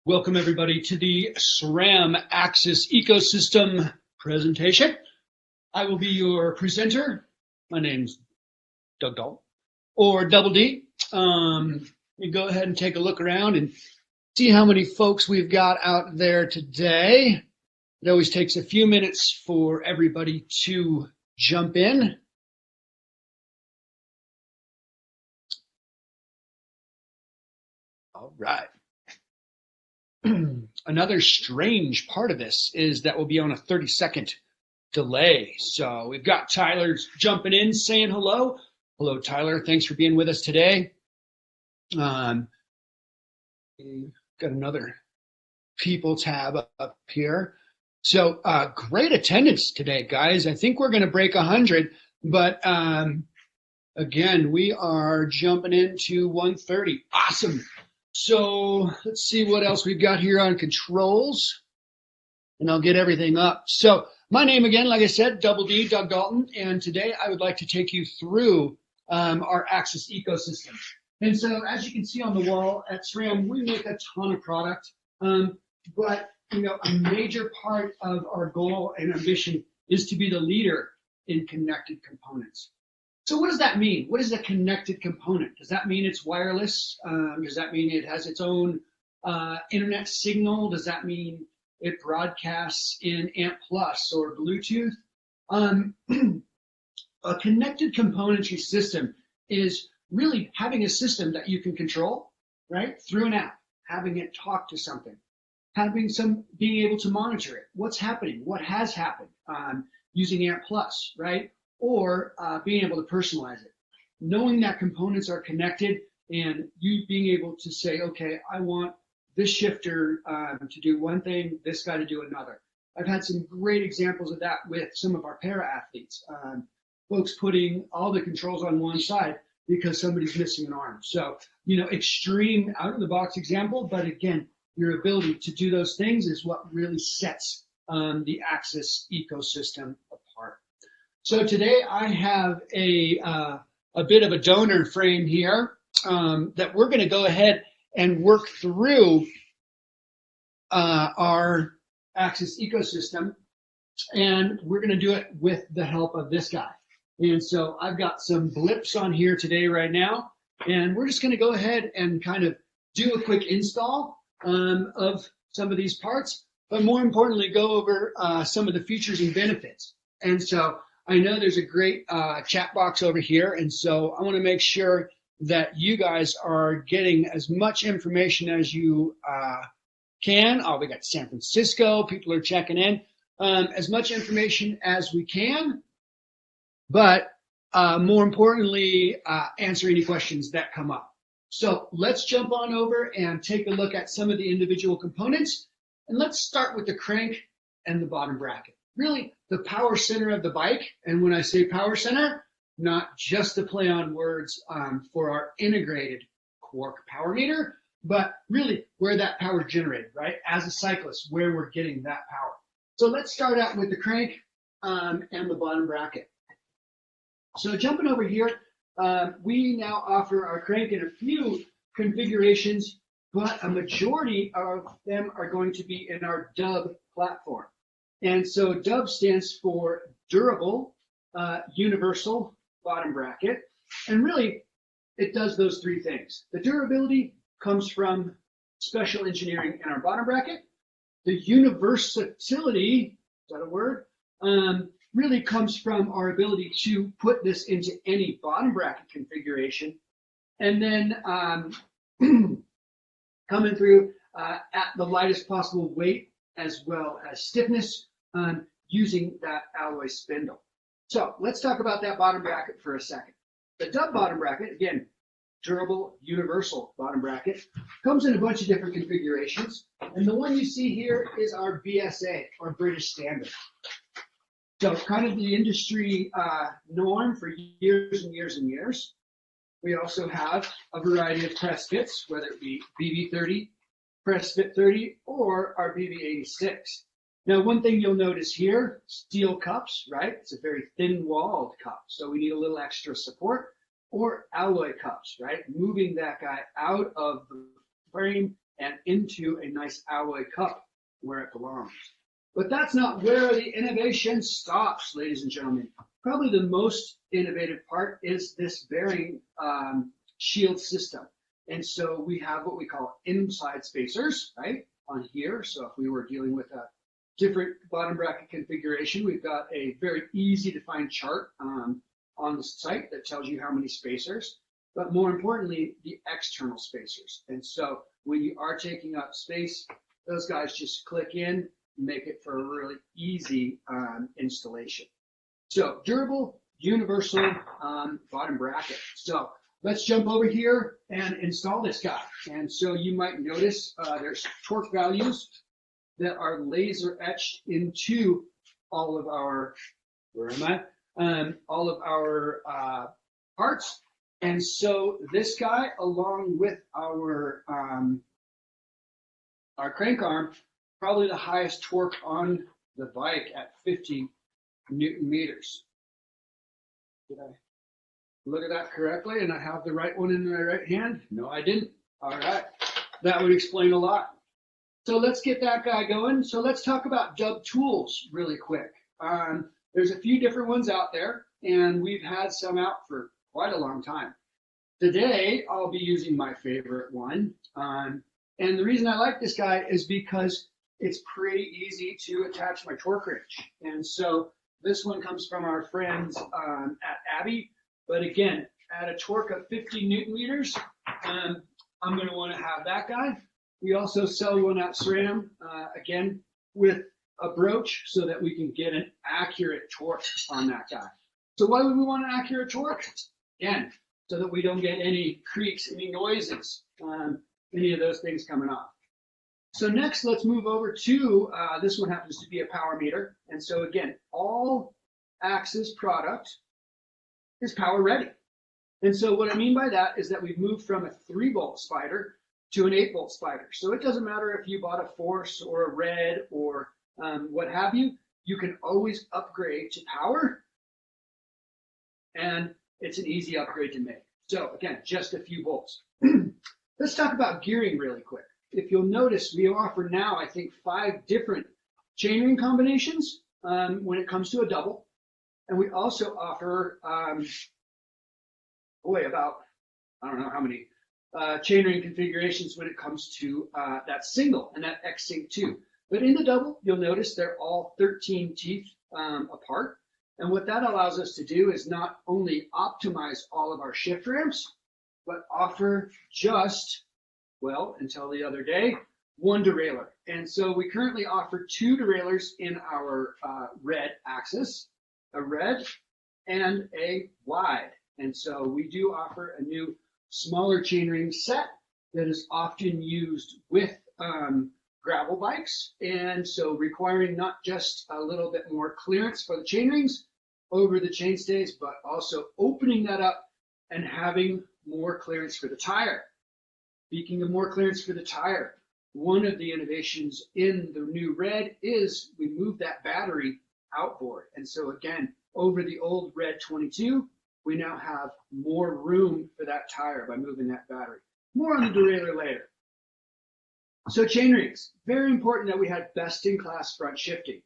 Welcome everybody to the SRAM AXS ecosystem presentation. I will be your presenter. My name's Doug Dalton, or Double D. You go ahead and take a look around and see how many folks we've got out there today. It always takes a few minutes for everybody to jump in. All right. Another strange part of this is that we'll be on a 30-second delay. So we've got Tyler jumping in, saying hello. Hello, Tyler. Thanks for being with us today. Got another people tab up here. So great attendance today, guys. I think we're going to break 100, but again, we are jumping into 130. Awesome. So let's see what else we've got here on controls, and I'll get everything up. So my name again, like I said, Double D, Doug Dalton, and today I would like to take you through our AXS ecosystem. And so as you can see on the wall at SRAM, we make a ton of product, but a major part of our goal and ambition is to be the leader in connected components. So what does that mean? What is a connected component? Does that mean it's wireless? Does that mean it has its own internet signal? Does that mean it broadcasts in ANT+ or Bluetooth? A connected componentry system is really having a system that you can control, right, through an app, having it talk to something, being able to monitor it, what's happening, what has happened, using ANT+, right? Or being able to personalize it. Knowing that components are connected and you being able to say, okay, I want this shifter to do one thing, this guy to do another. I've had some great examples of that with some of our para athletes. Folks putting all the controls on one side because somebody's missing an arm. So, extreme out of the box example, but again, your ability to do those things is what really sets the AXS ecosystem apart. So today I have a bit of a donor frame here that we're going to go ahead and work through our AXS ecosystem, and we're going to do it with the help of this guy. And so I've got some blips on here today right now, and we're just going to go ahead and kind of do a quick install of some of these parts, but more importantly, go over some of the features and benefits. And so I know there's a great chat box over here, and so I want to make sure that you guys are getting as much information as you can. Oh, we got San Francisco, people are checking in. As much information as we can, but more importantly, answer any questions that come up. So let's jump on over and take a look at some of the individual components, and let's start with the crank and the bottom bracket. Really the power center of the bike. And when I say power center, not just a play on words for our integrated Quarq power meter, but really where that power is generated, right? As a cyclist, where we're getting that power. So let's start out with the crank and the bottom bracket. So jumping over here, we now offer our crank in a few configurations, but a majority of them are going to be in our Dub platform. And so Dub stands for Durable Universal Bottom Bracket. And really, it does those three things. The durability comes from special engineering in our bottom bracket. The universality, is that a word? Really comes from our ability to put this into any bottom bracket configuration. And then coming through at the lightest possible weight as well as stiffness, using that alloy spindle. So let's talk about that bottom bracket for a second. The Dub bottom bracket, again, durable universal bottom bracket, comes in a bunch of different configurations. And the one you see here is our BSA, or British Standard. So kind of the industry norm for years and years and years. We also have a variety of press fits, whether it be BB30, press fit 30, or our BB86. Now, one thing you'll notice here, steel cups, right? It's a very thin-walled cup, so we need a little extra support, or alloy cups, right? Moving that guy out of the frame and into a nice alloy cup where it belongs. But that's not where the innovation stops, ladies and gentlemen. Probably the most innovative part is this bearing shield system. And so we have what we call inside spacers, right, on here. So if we were dealing with a different bottom bracket configuration, we've got a very easy to find chart on the site that tells you how many spacers, but more importantly, the external spacers. And so when you are taking up space, those guys just click in, make it for a really easy installation. So durable, universal bottom bracket. So let's jump over here and install this guy. And so you might notice there's torque values that are laser etched into all of our, all of our parts. And so this guy, along with our crank arm, probably the highest torque on the bike at 50 Newton meters. Did I look at that correctly and I have the right one in my right hand? No, I didn't. All right, that would explain a lot. So let's get that guy going. So let's talk about Doug tools really quick. There's a few different ones out there, and we've had some out for quite a long time. Today, I'll be using my favorite one. And the reason I like this guy is because it's pretty easy to attach my torque wrench. And so this one comes from our friends at Abbey. But again, at a torque of 50 Newton meters, I'm going to want to have that guy. We also sell one at SRAM, again, with a broach so that we can get an accurate torque on that guy. So why would we want an accurate torque? Again, so that we don't get any creaks, any noises, any of those things coming off. So next, let's move over to, this one happens to be a power meter. And so again, all AXS product is power ready. And so what I mean by that is that we've moved from a 3-volt spider to an 8-volt spider. So it doesn't matter if you bought a Force or a Red or what have you, you can always upgrade to power, and it's an easy upgrade to make. So again, just a few volts. Let's talk about gearing really quick. If you'll notice, we offer now, I think, 5 different chainring combinations when it comes to a double. And we also offer, about, I don't know how many, chainring configurations when it comes to that single and that X-Sync 2. But in the double, you'll notice they're all 13 teeth apart. And what that allows us to do is not only optimize all of our shift ramps, but offer just, well, until the other day, 1 derailleur. And so we currently offer 2 derailleurs in our red axis, a red and a wide. And so we do offer a new smaller chainring set that is often used with gravel bikes, and so requiring not just a little bit more clearance for the chainrings over the chainstays, but also opening that up and having more clearance for the tire. Speaking of more clearance for the tire, one of the innovations in the new red is we moved that battery outboard. And so again, over the old red 22, we now have more room for that tire by moving that battery. More on the derailleur later. So chainrings, very important that we had best-in-class front shifting.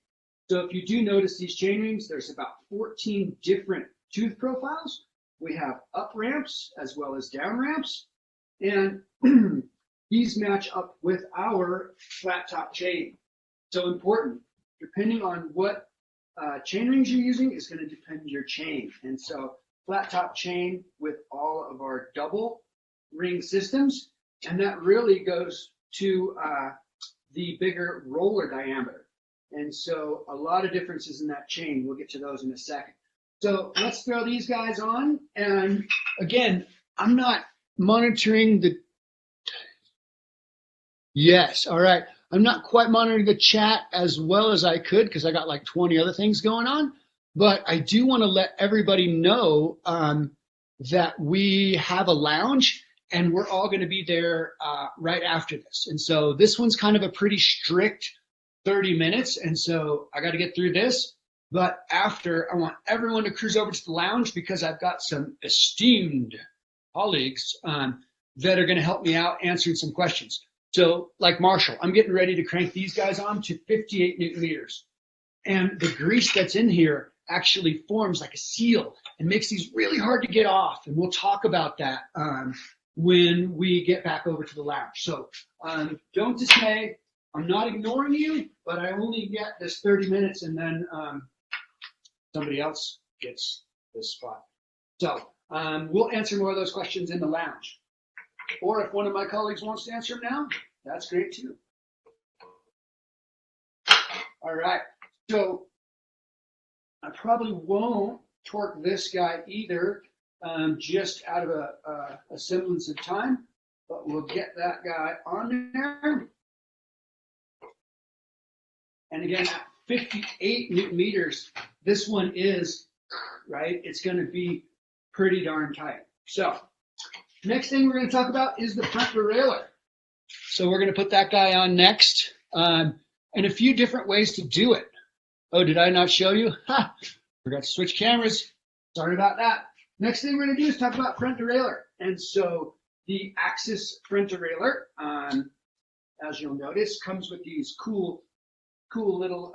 So if you do notice these chainrings, there's about 14 different tooth profiles. We have up ramps as well as down ramps, and these match up with our flat top chain. So important, depending on what chainrings you're using is going to depend on your chain. And so flat top chain with all of our double ring systems, and that really goes to the bigger roller diameter. And so a lot of differences in that chain. We'll get to those in a second. So let's throw these guys on. And again, I'm not monitoring the, yes, all right. I'm not quite monitoring the chat as well as I could because I got like 20 other things going on. But I do want to let everybody know that we have a lounge, and we're all going to be there right after this. And so this one's kind of a pretty strict 30 minutes. And so I got to get through this. But after, I want everyone to cruise over to the lounge because I've got some esteemed colleagues that are going to help me out answering some questions. So like Marshall, I'm getting ready to crank these guys on to 58 Newton meters. And the grease that's in here actually forms like a seal and makes these really hard to get off. And we'll talk about that when we get back over to the lounge. So don't dismay. I'm not ignoring you, but I only get this 30 minutes and then somebody else gets this spot. So we'll answer more of those questions in the lounge. Or if one of my colleagues wants to answer them now, that's great too. All right, so I probably won't torque this guy either, just out of a semblance of time, but we'll get that guy on there. And again, at 58 Newton meters, this one is, right, it's going to be pretty darn tight. So next thing we're going to talk about is the front derailleur. So we're going to put that guy on next, and a few different ways to do it. Oh, did I not show you? Ha! Forgot to switch cameras. Sorry about that. Next thing we're going to do is talk about front derailleur. And so the AXS front derailleur, as you'll notice, comes with these cool little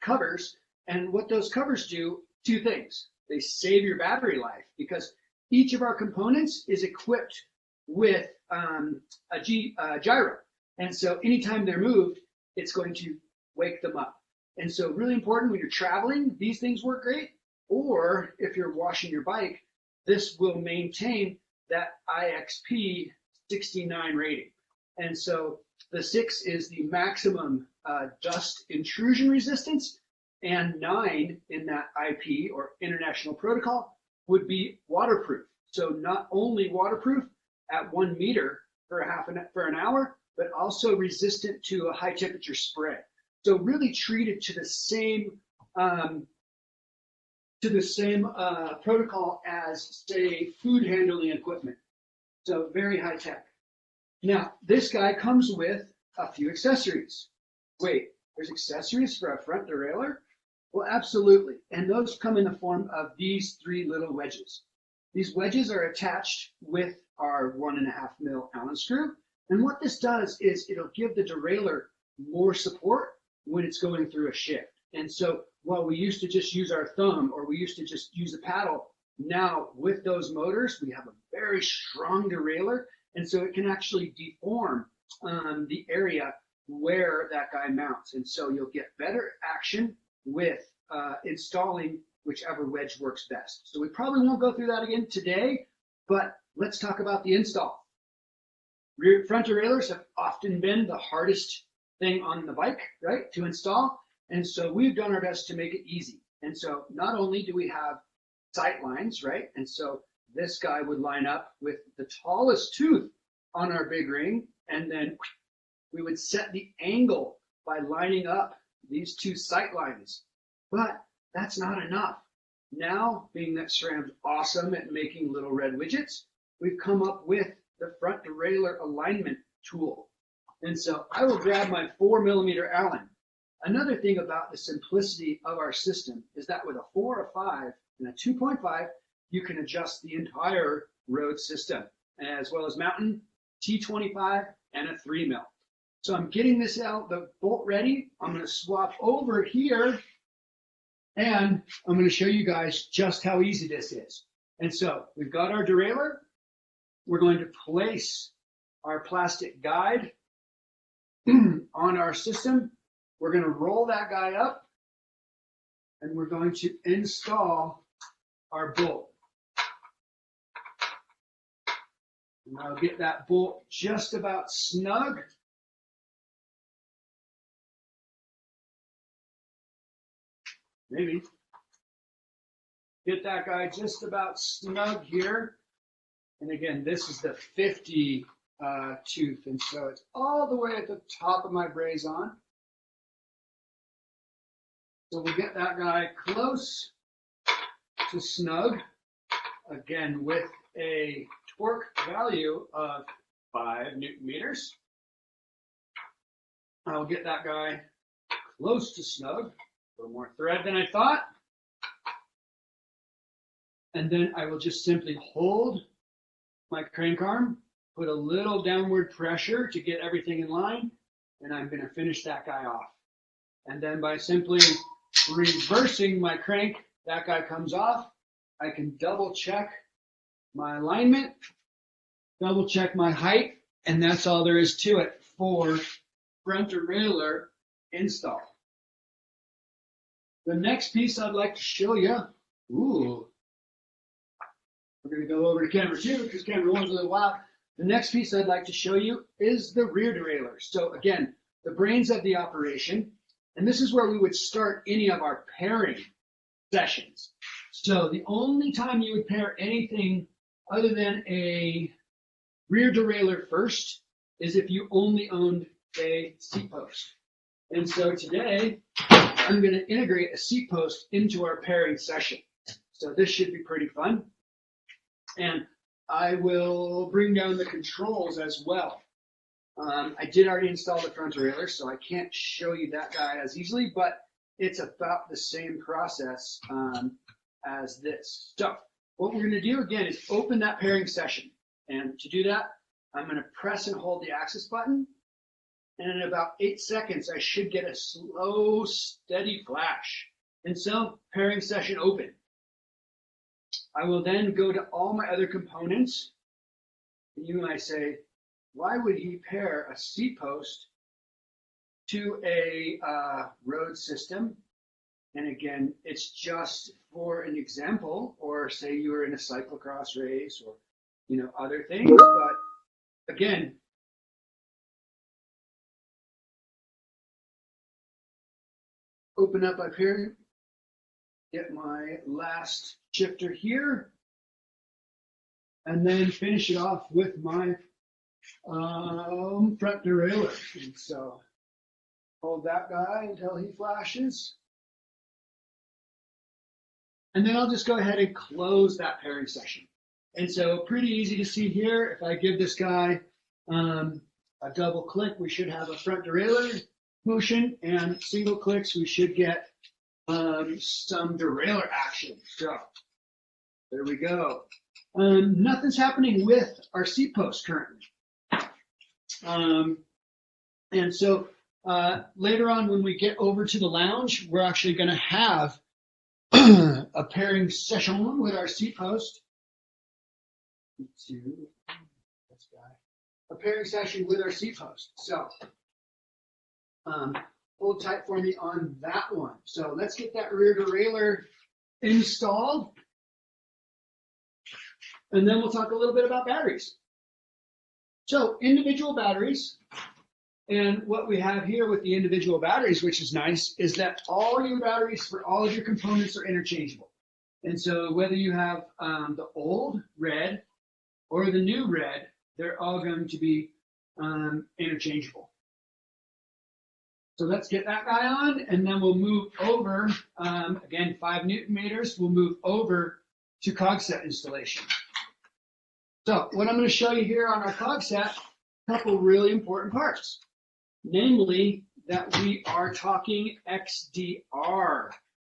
covers. And what those covers do, two things. They save your battery life because each of our components is equipped with a gyro. And so anytime they're moved, it's going to wake them up. And so really important when you're traveling, these things work great. Or if you're washing your bike, this will maintain that IXP 69 rating. And so the 6 is the maximum dust intrusion resistance, and 9 in that IP or International Protocol would be waterproof. So not only waterproof at 1 meter for an hour, but also resistant to a high temperature spray. So really treated to the same protocol as, say, food handling equipment. So very high tech. Now this guy comes with a few accessories. Wait, there's accessories for a front derailleur? Well, absolutely. And those come in the form of these 3 little wedges. These wedges are attached with our 1.5 mil Allen screw. And what this does is it'll give the derailleur more support when it's going through a shift. And so while we used to just use our thumb or we used to just use a paddle, now with those motors, we have a very strong derailleur. And so it can actually deform the area where that guy mounts. And so you'll get better action with installing whichever wedge works best. So we probably won't go through that again today, but let's talk about the install. Front derailleurs have often been the hardest thing on the bike, right, to install. And so we've done our best to make it easy. And so not only do we have sight lines, right, and so this guy would line up with the tallest tooth on our big ring, and then we would set the angle by lining up these 2 sight lines. But that's not enough. Now, being that SRAM's awesome at making little red widgets, we've come up with the front derailleur alignment tool. And so I will grab my 4mm Allen. Another thing about the simplicity of our system is that with a 4, a 5, and a 2.5, you can adjust the entire road system, as well as mountain, T25, and a 3 mil. So I'm getting this out, the bolt ready. I'm going to swap over here, and I'm going to show you guys just how easy this is. And so we've got our derailleur. We're going to place our plastic guide on our system. We're going to roll that guy up, and we're going to install our bolt. And I'll get that bolt just about snug. Maybe. Get that guy just about snug here. And again, this is the 50 tooth, and so it's all the way at the top of my braison. So we'll get that guy close to snug, again with a torque value of 5 Newton meters. I'll get that guy close to snug, a little more thread than I thought. And then I will just simply hold my crank arm put a little downward pressure to get everything in line, and I'm going to finish that guy off. And then by simply reversing my crank, that guy comes off. I can double check my alignment, double check my height, and that's all there is to it for front derailleur install. The next piece I'd like to show you, we're going to go over to camera 2 because camera 1's a little wild. The next piece I'd like to show you is the rear derailleur. So again, the brains of the operation, and this is where we would start any of our pairing sessions. So the only time you would pair anything other than a rear derailleur first is if you only owned a seat post. And so today, I'm going to integrate a seat post into our pairing session. So this should be pretty fun. And I will bring down the controls as well. I did already install the front derailleur, so I can't show you that guy as easily, but it's about the same process as this. So what we're going to do again is open that pairing session. And to do that, I'm going to press and hold the AXS button. And in about 8 seconds, I should get a slow, steady flash. And so, pairing session open. I will then go to all my other components. And you might say, why would he pair a seat post to a road system? And again, it's just for an example, or say you were in a cyclocross race or, other things. But again, open up my pairing, get my last shifter here, and then finish it off with my front derailleur. And so hold that guy until he flashes. And then I'll just go ahead and close that pairing session. And so pretty easy to see here. If I give this guy a double click, we should have a front derailleur motion, and single clicks, we should get some derailleur action. So there we go. Nothing's happening with our seat post currently. And so later on when we get over to the lounge, we're actually going to have a pairing session with our seat post. A pairing session with our seat post. So hold tight for me on that one. So let's get that rear derailleur installed. And then we'll talk a little bit about batteries. So individual batteries. And what we have here with the individual batteries, which is nice, is that all your batteries for all of your components are interchangeable. And so whether you have the old red or the new red, they're all going to be interchangeable. So let's get that guy on, and then we'll move over, again, 5 Newton meters, we'll move over to cog set installation. So what I'm going to show you here on our cog set, a couple really important parts. Namely, that we are talking XDR.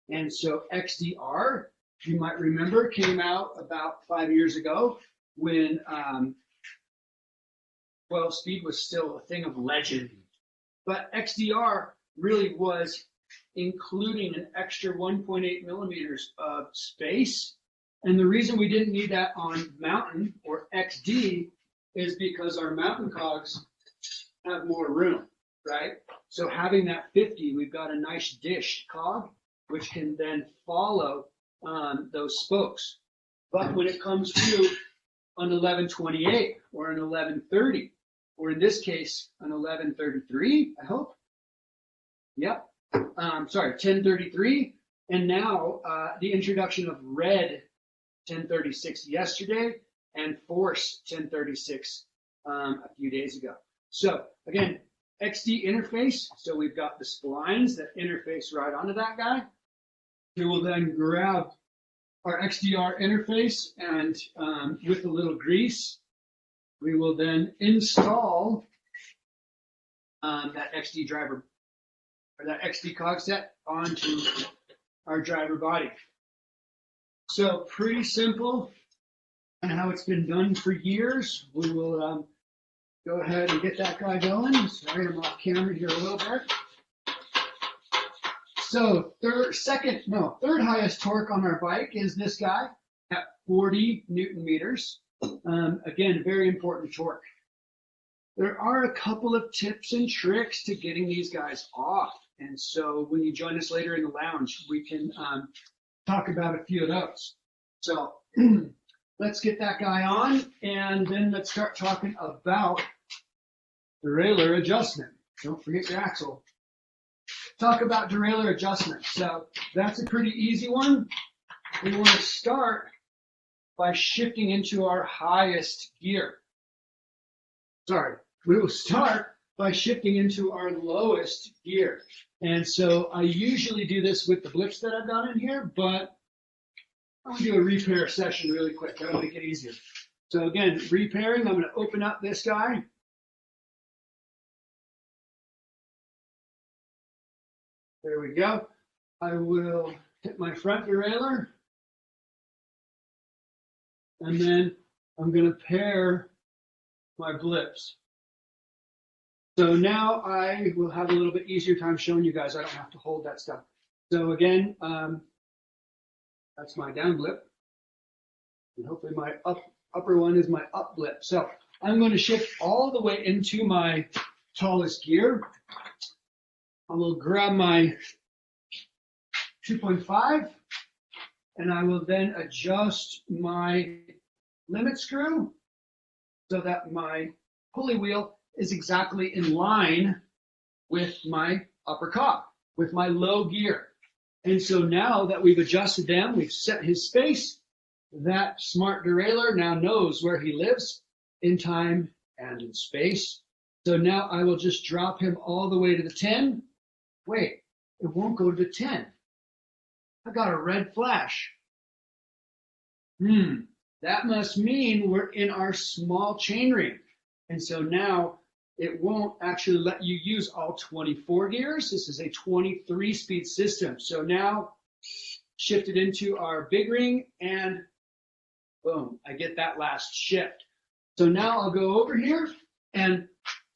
And so XDR, you might remember, came out about 5 years ago when 12-speed was still a thing of legend. But XDR really was including an extra 1.8 millimeters of space. And the reason we didn't need that on mountain or XD is because our mountain cogs have more room, right? So having that 50, we've got a nice dish cog, which can then follow those spokes. But when it comes to an 1128 or an 1130, or in this case, an 1133, I hope. Yep. 1033. And now the introduction of red 1036 yesterday and force 1036 a few days ago. So again, XD interface. So we've got the splines that interface right onto that guy. We will then grab our XDR interface and with a little grease, we will then install that XD driver or that XD cog set onto our driver body. So pretty simple. and how it's been done for years. We will go ahead and get that guy going. Sorry, I'm off camera here a little bit. So third highest torque on our bike is this guy at 40 Newton meters. Again, very important torque. There are a couple of tips and tricks to getting these guys off. And so when you join us later in the lounge, we can talk about a few of those. So let's get that guy on, and then let's start talking about derailleur adjustment. Don't forget your axle. Talk about derailleur adjustment. So that's a pretty easy one. We want to start by shifting into our highest gear. Sorry, we will start by shifting into our lowest gear. And so I usually do this with the blips that I've got in here, but I'm going to do a repair session really quick. That'll make it easier. So again, repairing, I'm going to open up this guy. There we go. I will hit my front derailleur. And then I'm going to pair my blips. So now I will have a little bit easier time showing you guys. I don't have to hold that stuff. So again, that's my down blip. And hopefully my upper one is my up blip. So I'm going to shift all the way into my tallest gear. I will grab my 2.5 and I will then adjust my limit screw so that my pulley wheel is exactly in line with my upper cob, with my low gear. And so now that we've adjusted them, we've set his space, that smart derailleur now knows where he lives in time and in space. So now I will just drop him all the way to the 10. Wait, it won't go to the 10. I got a red flash. That must mean we're in our small chain ring. And so now it won't actually let you use all 24 gears. This is a 23 speed system. So now shifted into our big ring and boom, I get that last shift. So now I'll go over here and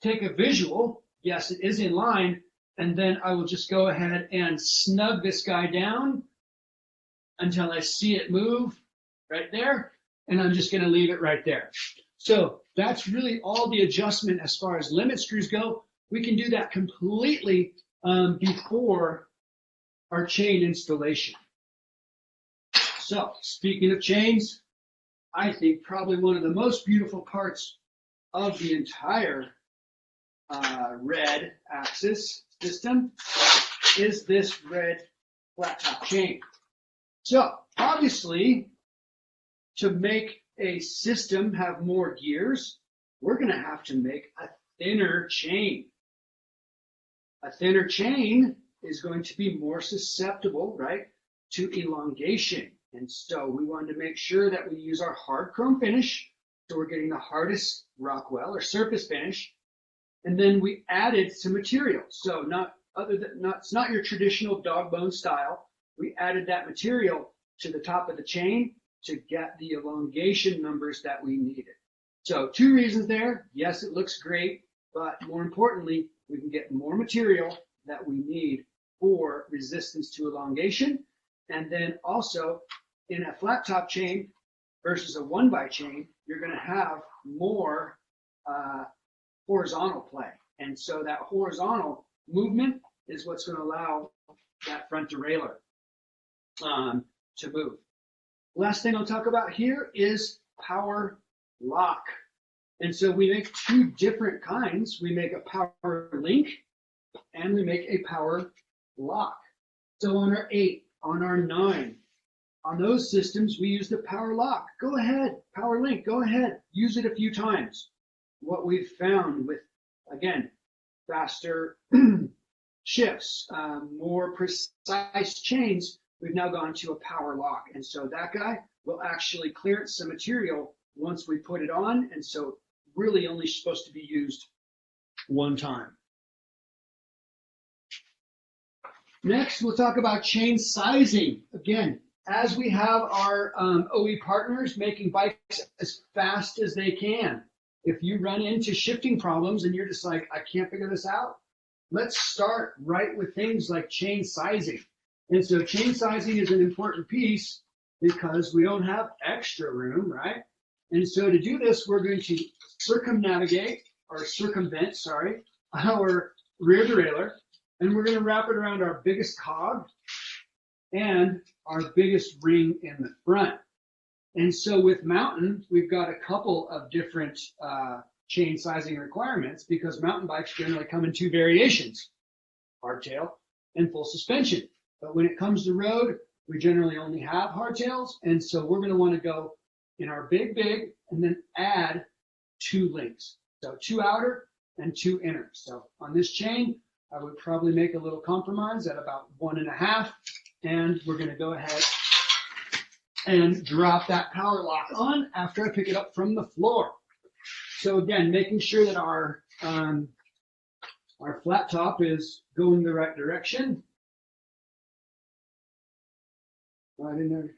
take a visual. Yes, it is in line. And then I will just go ahead and snug this guy down until I see it move right there. And I'm just going to leave it right there. So that's really all the adjustment as far as limit screws go. We can do that completely before our chain installation. So speaking of chains, I think probably one of the most beautiful parts of the entire red axis system is this red flat top chain. So obviously, to make a system have more gears, we're going to have to make a thinner chain. A thinner chain is going to be more susceptible, right, to elongation. And so we wanted to make sure that we use our hard chrome finish. So we're getting the hardest Rockwell or surface finish. And then we added some material. So it's not your traditional dog bone style. We added that material to the top of the chain to get the elongation numbers that we needed. So 2 reasons there. Yes, it looks great, but more importantly, we can get more material that we need for resistance to elongation. And then also in a flat top chain versus a 1x chain, you're going to have more horizontal play. And so that horizontal movement is what's going to allow that front derailleur to move. Last thing I'll talk about here is power lock. And so we make 2 different kinds. We make a power link and we make a power lock. So on our 8, on our 9, on those systems, we use the power lock. Go ahead, power link, go ahead, use it a few times. What we've found with, again, faster shifts, more precise chains, we've now gone to a power lock. And so that guy will actually clearance some material once we put it on. And so really only supposed to be used 1 time. Next, we'll talk about chain sizing. Again, as we have our OE partners making bikes as fast as they can, if you run into shifting problems and you're just like, I can't figure this out, let's start right with things like chain sizing. And so chain sizing is an important piece because we don't have extra room, right? And so to do this, we're going to circumvent, our rear derailleur, and we're going to wrap it around our biggest cog and our biggest ring in the front. And so with mountain, we've got a couple of different chain sizing requirements because mountain bikes generally come in two variations, hardtail and full suspension. But when it comes to road, we generally only have hardtails. And so we're going to want to go in our big, and then add 2 links. So 2 outer and 2 inner. So on this chain, I would probably make a little compromise at about 1.5. And we're going to go ahead and drop that power lock on after I pick it up from the floor. So again, making sure that our flat top is going the right direction. Right in there.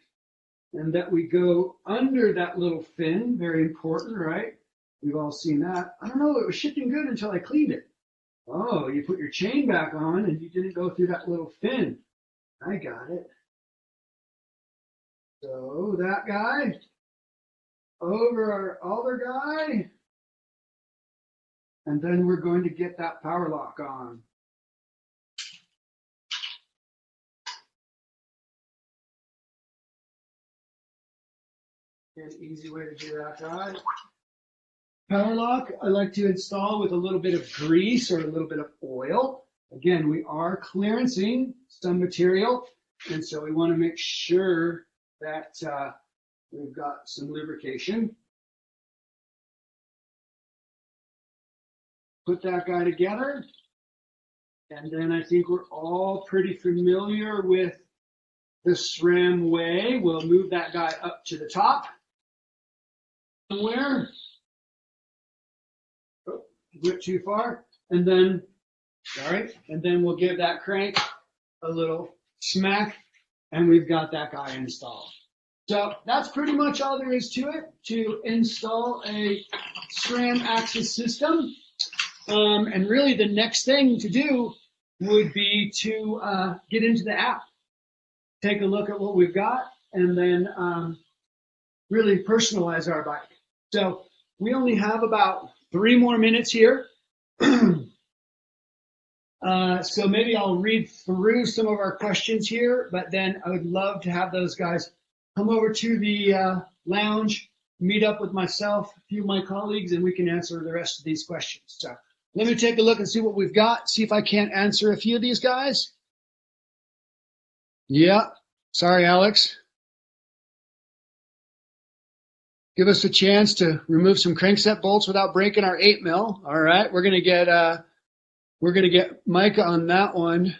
And that we go under that little fin, very important, right? We've all seen that. I don't know, it was shifting good until I cleaned it. Oh, you put your chain back on and you didn't go through that little fin. I got it. So that guy over our other guy. And then we're going to get that power lock on. An easy way to do that, guys. Power lock, I like to install with a little bit of grease or a little bit of oil. Again, we are clearancing some material, and so we want to make sure that we've got some lubrication. Put that guy together, and then I think we're all pretty familiar with the SRAM way. We'll move that guy up to the top. Somewhere. Oh, went too far. And then, and then we'll give that crank a little smack, and we've got that guy installed. So that's pretty much all there is to it, to install a SRAM AXS system. And really the next thing to do would be to get into the app, take a look at what we've got, and then really personalize our bike. So we only have about 3 more minutes here. So maybe I'll read through some of our questions here, but then I would love to have those guys come over to the lounge, meet up with myself, a few of my colleagues, and we can answer the rest of these questions. So let me take a look and see what we've got, see if I can't answer a few of these guys. Yeah, sorry, Alex. Give us a chance to remove some crankset bolts without breaking our 8mm. All right, we're gonna get Micah on that one.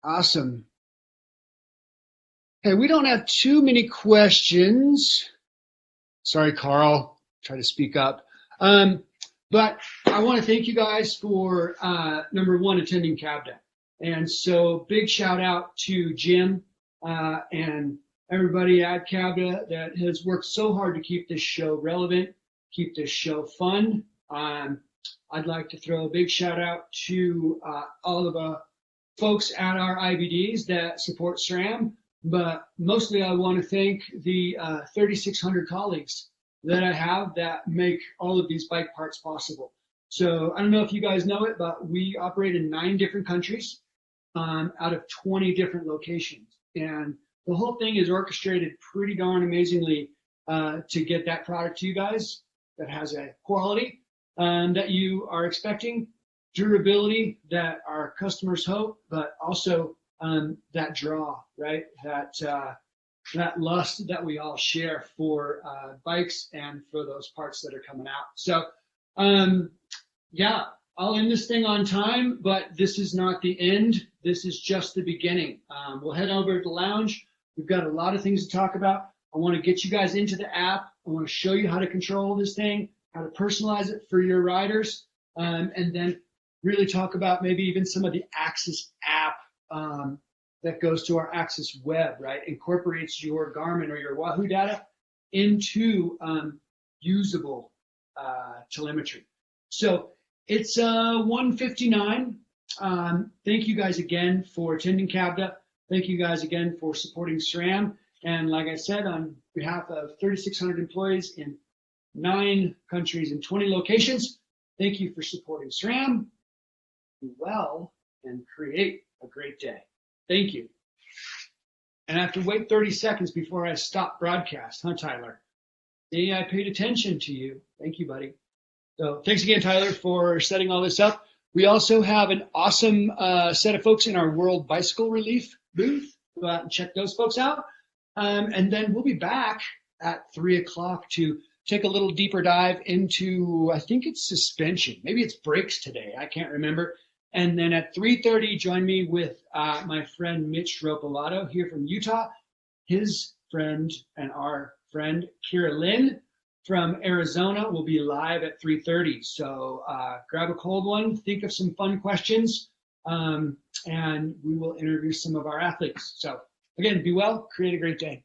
Awesome. Hey, we don't have too many questions. Sorry, Carl. Try to speak up. But I want to thank you guys for number 1, attending CABDA. And so big shout out to Jim and everybody at CABDA that has worked so hard to keep this show relevant, keep this show fun. I'd like to throw a big shout out to all of the folks at our IBDs that support SRAM, but mostly I want to thank the 3,600 colleagues that I have that make all of these bike parts possible. So I don't know if you guys know it, but we operate in 9 different countries out of 20 different locations. And the whole thing is orchestrated pretty darn amazingly to get that product to you guys that has a quality that you are expecting, durability that our customers hope, but also that draw, right? That lust that we all share for bikes and for those parts that are coming out. So yeah, I'll end this thing on time, but this is not the end. This is just the beginning. We'll head over to the lounge. We've got a lot of things to talk about. I want to get you guys into the app. I want to show you how to control this thing, how to personalize it for your riders, and then really talk about maybe even some of the AXS app that goes to our AXS web, right? Incorporates your Garmin or your Wahoo data into usable telemetry. So it's 1:59. Thank you guys again for attending CABDA. Thank you guys again for supporting SRAM. And like I said, on behalf of 3,600 employees in 9 countries and 20 locations, thank you for supporting SRAM. Be well and create a great day. Thank you. And I have to wait 30 seconds before I stop broadcast, huh, Tyler? See, I paid attention to you. Thank you, buddy. So thanks again, Tyler, for setting all this up. We also have an awesome set of folks in our World Bicycle Relief booth. Go out and check those folks out. And then we'll be back at 3 o'clock to take a little deeper dive into, I think it's suspension. Maybe it's brakes today. I can't remember. And then at 3:30, join me with my friend Mitch Ropolato here from Utah, his friend and our friend Kira Lynn from Arizona will be live at 3:30. So grab a cold one, think of some fun questions, and we will interview some of our athletes. So again, be well, create a great day.